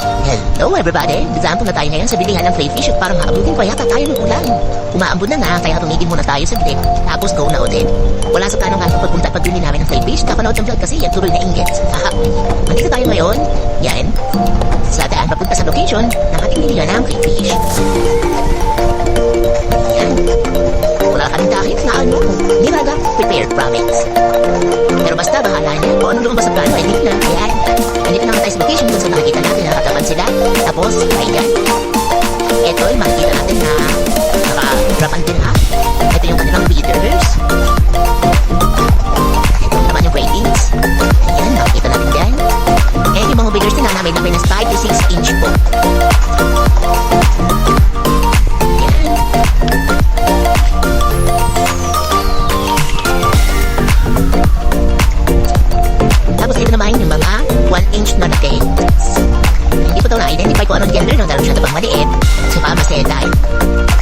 Hello everybody! Example na tayo ngayon sa bilihan ng crayfish at parang maabutin pa yata tayo ng ulan. Umaambon na nga, kaya tumigil muna tayo sa break. Tapos go na ulit. Wala sa plano nga itong pagpunta at pagbili namin ng crayfish. Kapanood ng vlog kasi yan tuloy na inggit. Haha. Nandito tayo ngayon. Yan. Sa daan papunta sa location ng ating bilihan ng crayfish. Yan. Wala ka rin kahit na ano. Niraga, prepared promise. Pero basta bahala niya. Kung ano lumabas sa plano, ay hindi na. Ayan. Nandito na nga tayo sa location kung saan nakikita natin na nakatapan sila. Tapos, ayan. Ito ay makikita natin na nakarapan din ha. Ito yung kanilang feeders. Ito naman yung ratings. Ayan, nakikita natin dyan. Eh, yung mga feeders nila na may laki na 5 to 6 inch po. Ayan. Tapos ito naman yung mga 1 inch na ratings. Hindi ko daw na-identify kung anong gender ng dalawa siya na pang maliit. Saka masetay.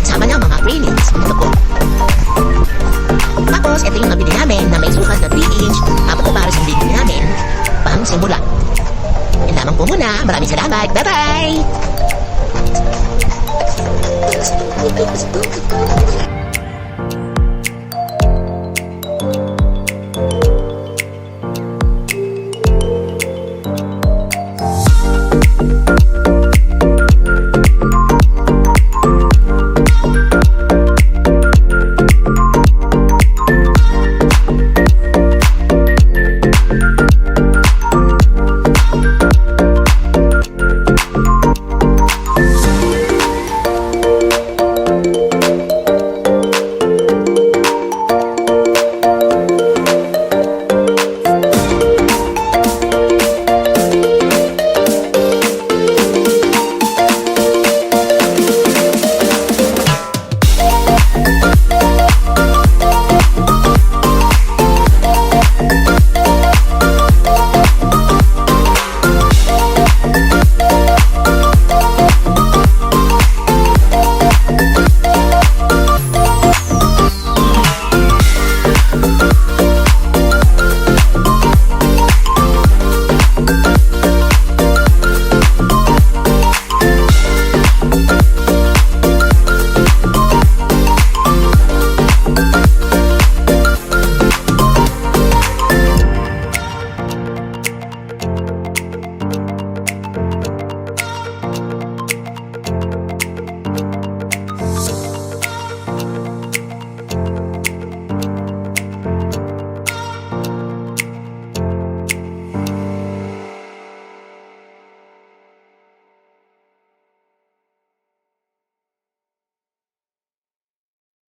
Kasama na mga railings. Ito po. Tapos, ito yung nabili namin na may sukat na 3 inch. Apat na pares yung bibili namin. Pang simula. Yan lamang po muna. Maraming salamat. Bye-bye!